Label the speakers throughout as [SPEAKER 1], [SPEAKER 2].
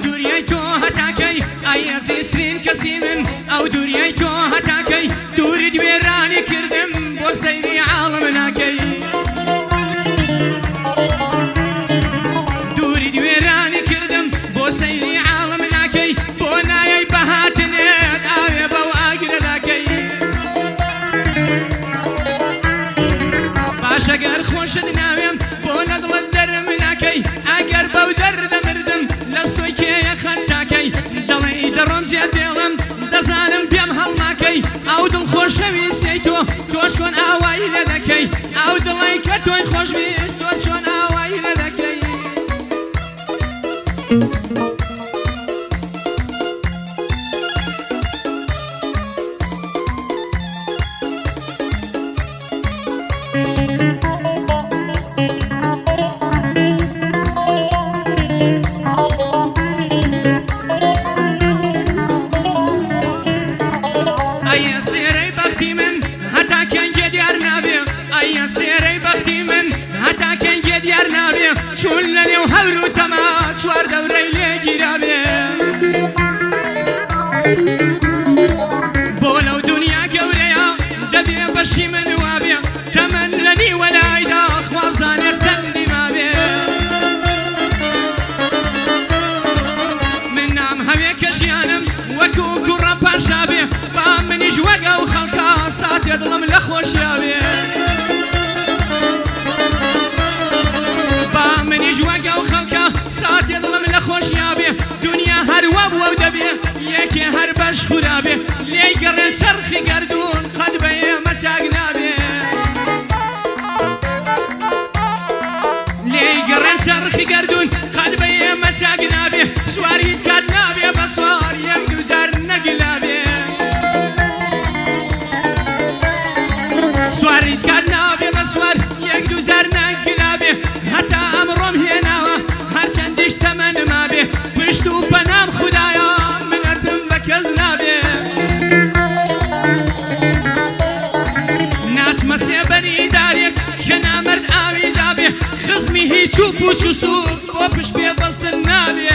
[SPEAKER 1] دوریای تۆ هەتاکەی ئای ئەزیزترین کەسی من ئەو دوریای تۆ هەتاکەی دووری دوێرانی کردم بۆ سەیری عاڵم ناکەی دووری دوێرانی کردم بۆ سەیری عاڵم ناکەی بۆ نایەی بەهاتنێت ئاوێ بەو ئاگرە داکەی باشەگەر خۆشت ناوێم بۆ نەدڵت دەرم ناکەی ئەگەر بەو دەردەمردم لەستۆی کێیە خەتاکەی دەڵێی دەڕۆم جێ دێڵم دەزانم پێم هەڵناکەی ئەو دڵخۆشەویستەی تۆ تۆش چۆن ئاوایی لێ دەکەی ئەو دڵی کە تۆی خۆشویست تۆ چۆن ئاوایی لێ دەکەی ئەیە سێرەی بەختی من هەتا کەنگێ دیار نابێ ئەیە سێرەی بەختی من هەتا کەنگێ دیار نابێ چون لە نێو هەور و تەما چوار دەورەی لێگیرابێ بۆ لەو دنیا گەورەیە دەبێ بەشی من وابێ تەمەن لە نیوەلایدا خوا بزانێت چەندی مابێ من نام هەوێکە ژیانم وەکو کوڕە پاشابێ با منیش وەک ئەو خەڵکە ساتێ دڵم لە خۆشیاوێ با منیش وەک ئەو خەڵکە ساتێ دڵم لە خۆشیاوێ دنیا هەروە بووە و دەبێ یەکێ هەر بەش خورابێ لێی گەڕێن چەرخی گەردوون قەت بە ئێمە چاک نابێ لێی گەڕێن چەرخی گەردوون قەت بە ئێمە چاک نابێ سواری هیچ کات نابێ بە سوار یەک دوو جار نەگلابێ سوار هیچ کات نابێ بە سوار یەک دوو جار نەگلابێ هەتا ئەمڕۆم هێناوە هەرچەندیش تەمەن مابێ پشت و پەنام خودایە منەتم بە کەس نابێ ناچمە سێبەری دارێک کە نامەرد ئاوی دابێ خزمی هیچ و پوچ و سوور بۆ پشت پێبەستن نابێ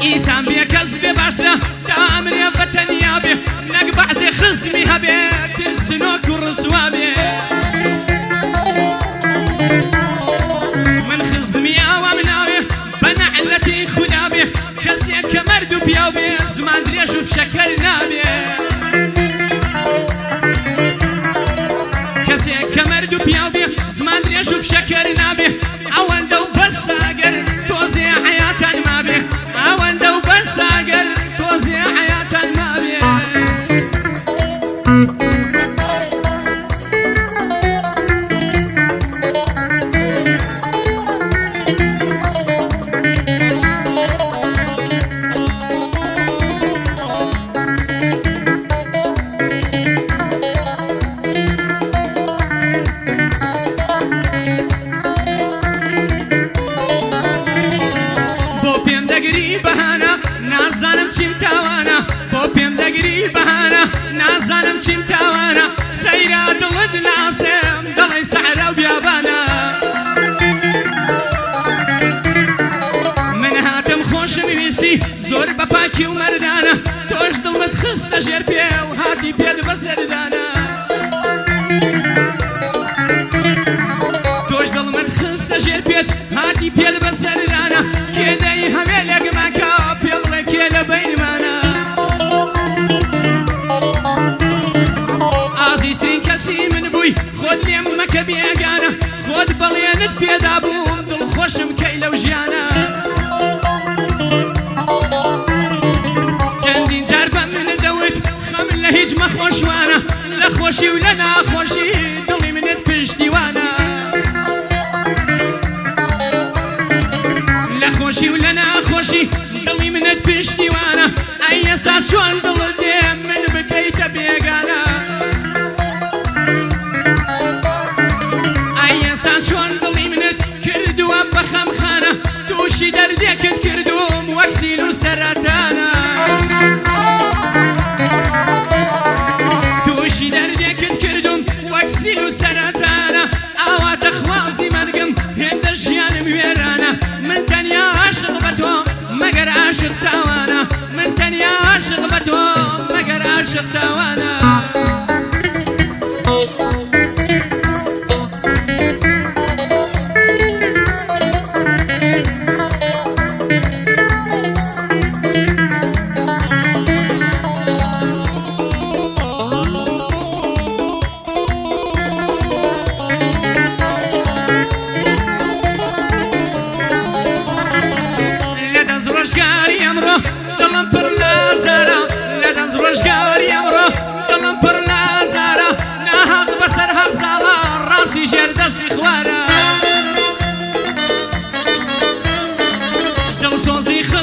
[SPEAKER 1] ئیسان بێ کەس بێ باشترە تا ئەمرێ بەتەنیا بێ نەک بەعزێ خزمی هەبێ ترسنۆک و ڕسوا بێ من خزمی ئاوام ناوێ بە نەعلەتی خودا بێ کەسێک کە مەرد و پیاو بێ زمان درێژ و فشەکەل نابێ کەسێک کە مەرد و پیاو بێ زمان درێژ و فشەکەل نابێ ئەوەندە و بەساگەر تۆزێ حەیاتان مابێ ئەوەندە و بەساگەر تۆزێ حەیاتان مابێ بۆ پێم دەگری بەهانە نازانم چیم تاوانە بۆ پێم دەگری بەهانە نازانم چیم تاوانە سەیرا دڵت ناسێم دەڵێی سەحرا و بیابانە من هاتم خۆشم ویستی زۆر بە پاکی و مەردانە تۆش دڵمت خستە ژێر پێ و هاتی پێت بەسەردانە تۆش دڵمت خستە ژێر پێت هاتی پێت بەسەردانە کێدەی هەمێ لێگماکە پێ بڵێ کێ لە بەینمانە ئازیزترین کەسی من بووی خۆت لێم مەکە بێگانە خۆت بەڵێنت پێدا بووم دڵخۆشم کەی لەو ژیانە چەندین جار بە من دەوت خەم لە هیچ مەخۆشوانە لە خۆشی و لە ناخۆشی دڵی منت پشتیوانە لە خۆشی و لە ناخۆشی دڵی منت پشتیوانە ئەی ئێستا چۆن دڵت دێ من بکەیتە بێگانە ئەی ئێستا چۆن دڵی منت کردووە بە خەمخانە تووشی دەردێکت کردوم وەک سیل و سەرەتانە تووشی دەردێکت کردوم وەک سیل و سەرەتانە ئاواتە خوازی مەرگم هێندە ژیانم وێرانە عاشق تاوانا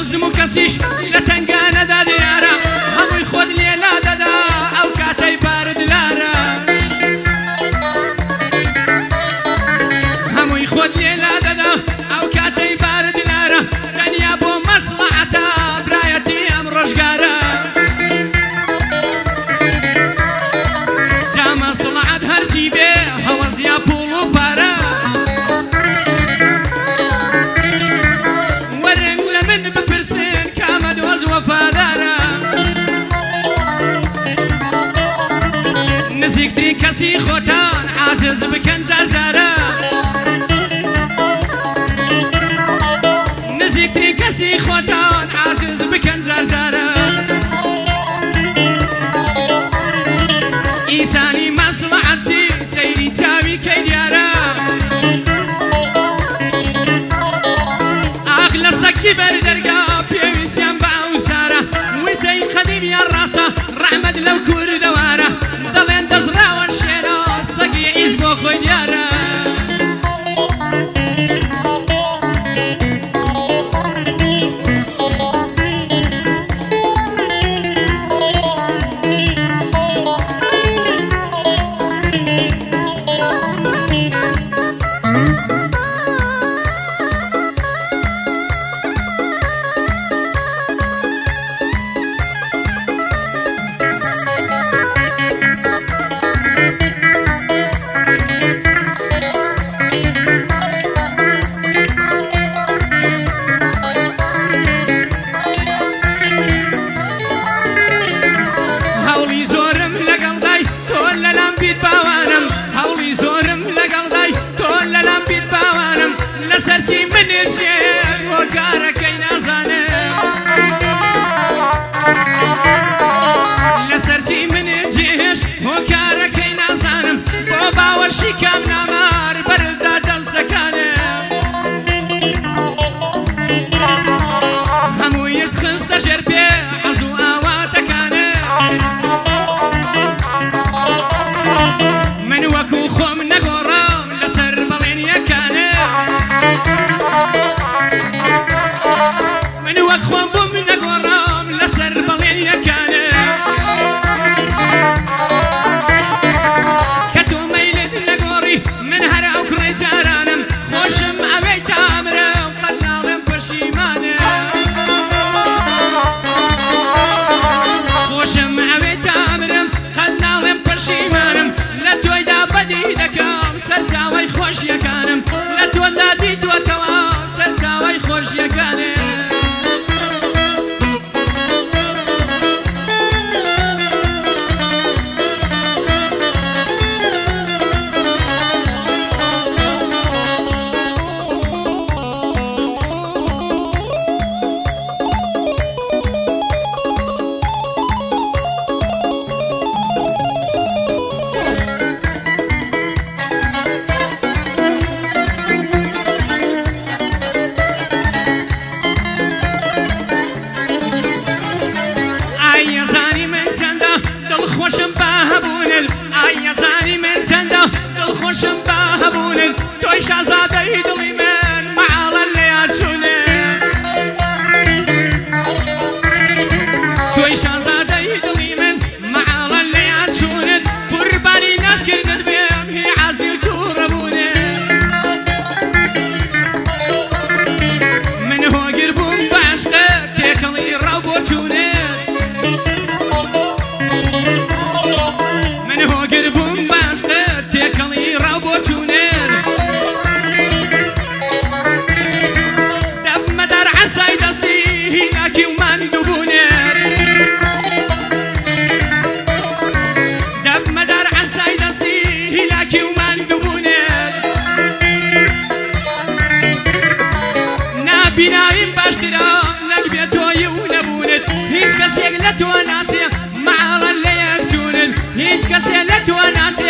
[SPEAKER 1] خزم و کەسیش لە تەنگانەدا دیارە هەمووی خۆت لێلا دەدا ئەو کاتەی بارد لارە هەمووی خۆت لێلا دەدا ئەو کاتەی بارد لارە تەنیا بۆ مەسڵەعەتە برایەتی ئەم ڕۆژگارە جا مەسڵەعەت هەرچی بێ هەوەزیا پوڵ و پارە وفادارە نزیکترین کەسی خۆتان عاجز بکەن زارزارە نزیکترین کەسی خۆتان عاجز بکەن زارزارە ئیسانی مەسڵەعەتی سەیری چاوی کەی دیارە ئاغ لە سەگی بەردەرگا پێویستیان بە وتەی قەدیمیان ڕاستە ڕەحمەت لەو کوردەوارە دەڵێن دەزراوە شێرە سەگی عیز بۆ خۆی دیارە لەسەرچی منێژێش بۆ کارەکەی نازانم لەسەرچی منێژێش بۆ کارەکەی نازانم بۆ باوەشی کام نامار بەردا دەست دەکانم هەموویت خستە ژێر پێ حەز و ئاواتەکانم من وەکو خۆم نەگۆڕام لەسەر بەڵێنیەکانم من وەک خۆم بووم نەگۆڕام لەسەر بەڵێنیەکانم کە تۆ مەیلت نەگۆڕی من هەر ئەو کوڕەی جارانم خۆشم ئەوەی تامرم قەت ناڵێم پەشیمانم خۆشم ئەوەی تامرم قەت ناڵێم پەشیمانم لە تۆیدا بەدی دەکەم سەرچاوەی خۆشیەکانم لە تۆدا دیتوەتەوە سەرچاوەی خۆشیەکانم خۆشم بە هەبوونت ئایەزانی من چەندە دڵخۆشم بە هەبوونت تۆی شازادەی دڵی من مەعاڵە لە یاچوونت تۆی شازادەی دڵی من مەعاڵە لە یاچوونت قوربانی ناشکردت بێم هی عەزی و تووڕەبوونت من هۆگر بووم بە عەشقت تێکەڵی ڕاو بۆ چوونت هیچ کەسێ لە تۆ ناچێ